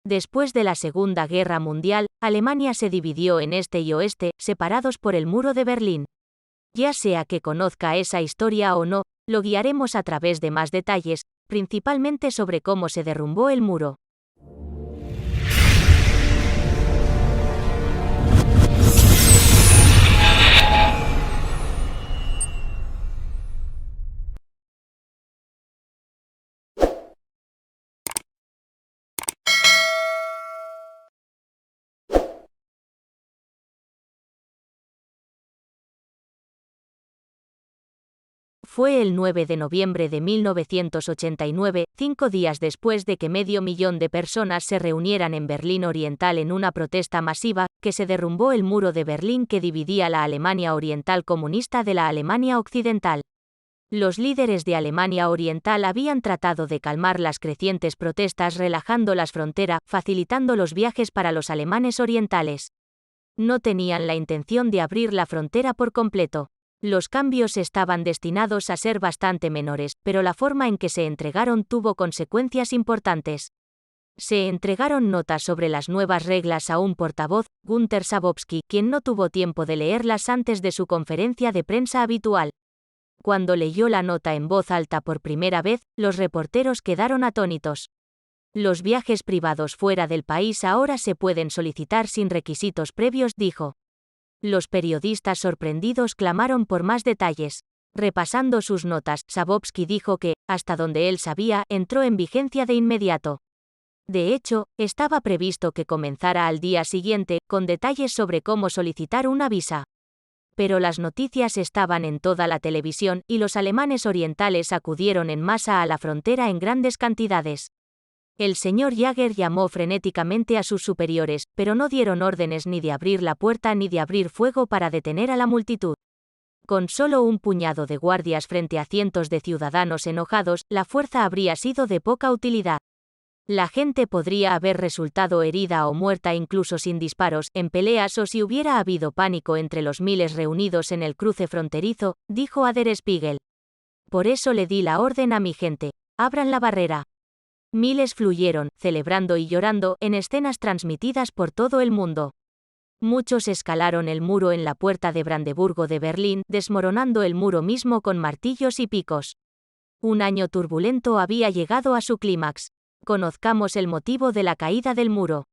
Después de la Segunda Guerra Mundial, Alemania se dividió en este y oeste, separados por el Muro de Berlín. Ya sea que conozca esa historia o no, lo guiaremos a través de más detalles, principalmente sobre cómo se derrumbó el muro. Fue el 9 de noviembre de 1989, 5 días después de que 500.000 de personas se reunieran en Berlín Oriental en una protesta masiva, que se derrumbó el muro de Berlín que dividía la Alemania Oriental comunista de la Alemania Occidental. Los líderes de Alemania Oriental habían tratado de calmar las crecientes protestas relajando las fronteras, facilitando los viajes para los alemanes orientales. No tenían la intención de abrir la frontera por completo. Los cambios estaban destinados a ser bastante menores, pero la forma en que se entregaron tuvo consecuencias importantes. Se entregaron notas sobre las nuevas reglas a un portavoz, Günter Schabowski, quien no tuvo tiempo de leerlas antes de su conferencia de prensa habitual. Cuando leyó la nota en voz alta por primera vez, los reporteros quedaron atónitos. Los viajes privados fuera del país ahora se pueden solicitar sin requisitos previos, dijo. Los periodistas sorprendidos clamaron por más detalles. Repasando sus notas, Schabowski dijo que, hasta donde él sabía, entró en vigencia de inmediato. De hecho, estaba previsto que comenzara al día siguiente, con detalles sobre cómo solicitar una visa. Pero las noticias estaban en toda la televisión, y los alemanes orientales acudieron en masa a la frontera en grandes cantidades. El señor Jäger llamó frenéticamente a sus superiores, pero no dieron órdenes ni de abrir la puerta ni de abrir fuego para detener a la multitud. Con solo un puñado de guardias frente a cientos de ciudadanos enojados, la fuerza habría sido de poca utilidad. La gente podría haber resultado herida o muerta incluso sin disparos, en peleas o si hubiera habido pánico entre los miles reunidos en el cruce fronterizo, dijo a Der Spiegel. Por eso le di la orden a mi gente: abran la barrera. Miles fluyeron, celebrando y llorando, en escenas transmitidas por todo el mundo. Muchos escalaron el muro en la puerta de Brandeburgo de Berlín, desmoronando el muro mismo con martillos y picos. Un año turbulento había llegado a su clímax. Conozcamos el motivo de la caída del muro.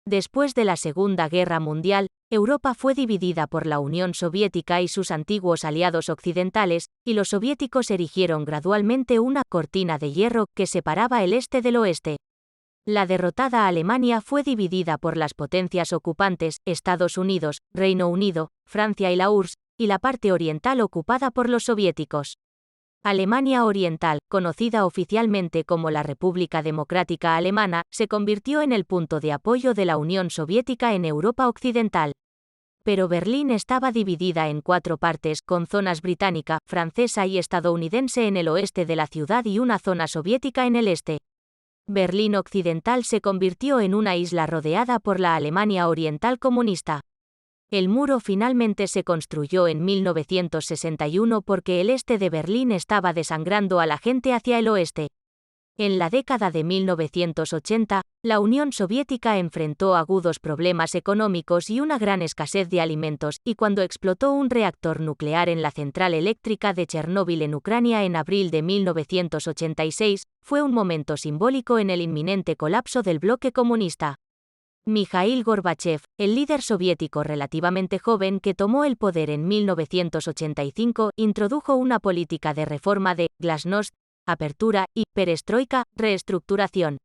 Después de la Segunda Guerra Mundial, Europa fue dividida por la Unión Soviética y sus antiguos aliados occidentales, y los soviéticos erigieron gradualmente una cortina de hierro que separaba el este del oeste. La derrotada Alemania fue dividida por las potencias ocupantes, Estados Unidos, Reino Unido, Francia y la URSS, y la parte oriental ocupada por los soviéticos. Alemania Oriental, conocida oficialmente como la República Democrática Alemana, se convirtió en el punto de apoyo de la Unión Soviética en Europa Occidental. Pero Berlín estaba dividida en 4 partes, con zonas británica, francesa y estadounidense en el oeste de la ciudad y una zona soviética en el este. Berlín Occidental se convirtió en una isla rodeada por la Alemania Oriental comunista. El muro finalmente se construyó en 1961 porque el este de Berlín estaba desangrando a la gente hacia el oeste. En la década de 1980, la Unión Soviética enfrentó agudos problemas económicos y una gran escasez de alimentos, y cuando explotó un reactor nuclear en la central eléctrica de Chernóbil en Ucrania en abril de 1986, fue un momento simbólico en el inminente colapso del bloque comunista. Mikhail Gorbachev, el líder soviético relativamente joven que tomó el poder en 1985, introdujo una política de reforma de glasnost, apertura, y perestroika, reestructuración.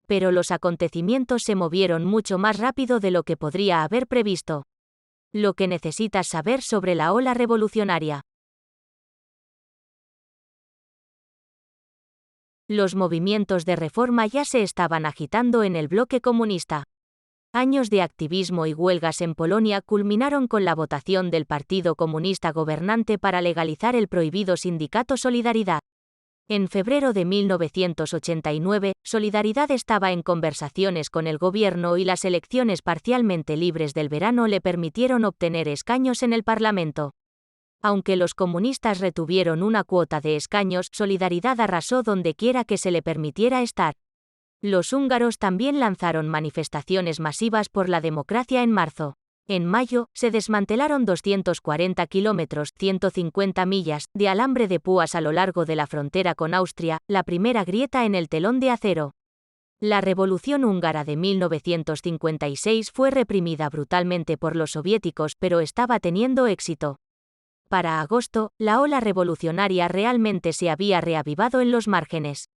Pero los acontecimientos se movieron mucho más rápido de lo que podría haber previsto. Lo que necesitas saber sobre la ola revolucionaria. Los movimientos de reforma ya se estaban agitando en el bloque comunista. Años de activismo y huelgas en Polonia culminaron con la votación del Partido Comunista gobernante para legalizar el prohibido sindicato Solidaridad. En febrero de 1989, Solidaridad estaba en conversaciones con el gobierno y las elecciones parcialmente libres del verano le permitieron obtener escaños en el Parlamento. Aunque los comunistas retuvieron una cuota de escaños, Solidaridad arrasó donde quiera que se le permitiera estar. Los húngaros también lanzaron manifestaciones masivas por la democracia en marzo. En mayo, se desmantelaron 240 kilómetros, 150 millas, de alambre de púas a lo largo de la frontera con Austria, la primera grieta en el telón de acero. La Revolución húngara de 1956 fue reprimida brutalmente por los soviéticos, pero estaba teniendo éxito. Para agosto, la ola revolucionaria realmente se había reavivado en los márgenes.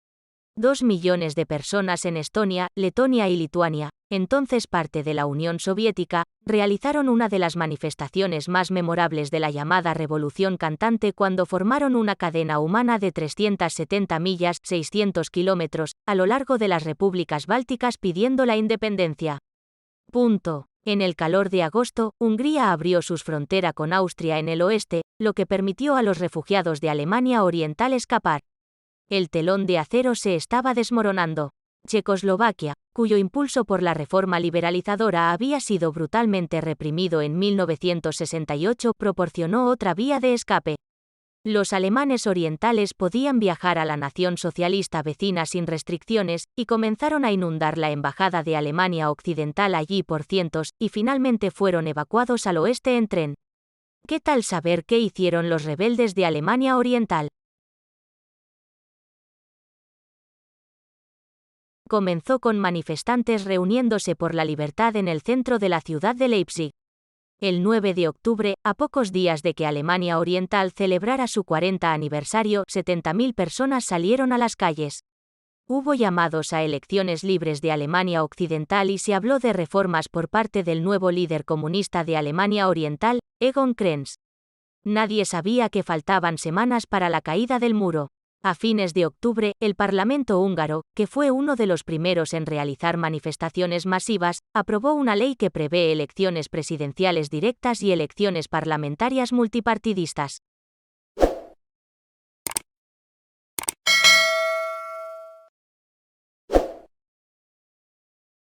2 millones de personas en Estonia, Letonia y Lituania, entonces parte de la Unión Soviética, realizaron una de las manifestaciones más memorables de la llamada Revolución Cantante cuando formaron una cadena humana de 370 millas, 600 kilómetros, a lo largo de las repúblicas bálticas pidiendo la independencia. En el calor de agosto, Hungría abrió sus fronteras con Austria en el oeste, lo que permitió a los refugiados de Alemania Oriental escapar. El telón de acero se estaba desmoronando. Checoslovaquia, cuyo impulso por la reforma liberalizadora había sido brutalmente reprimido en 1968, proporcionó otra vía de escape. Los alemanes orientales podían viajar a la nación socialista vecina sin restricciones, y comenzaron a inundar la embajada de Alemania Occidental allí por cientos, y finalmente fueron evacuados al oeste en tren. ¿Qué tal saber qué hicieron los rebeldes de Alemania Oriental? Comenzó con manifestantes reuniéndose por la libertad en el centro de la ciudad de Leipzig. El 9 de octubre, a pocos días de que Alemania Oriental celebrara su 40 aniversario, 70.000 personas salieron a las calles. Hubo llamados a elecciones libres de Alemania Occidental y se habló de reformas por parte del nuevo líder comunista de Alemania Oriental, Egon Krenz. Nadie sabía que faltaban semanas para la caída del muro. A fines de octubre, el Parlamento húngaro, que fue uno de los primeros en realizar manifestaciones masivas, aprobó una ley que prevé elecciones presidenciales directas y elecciones parlamentarias multipartidistas.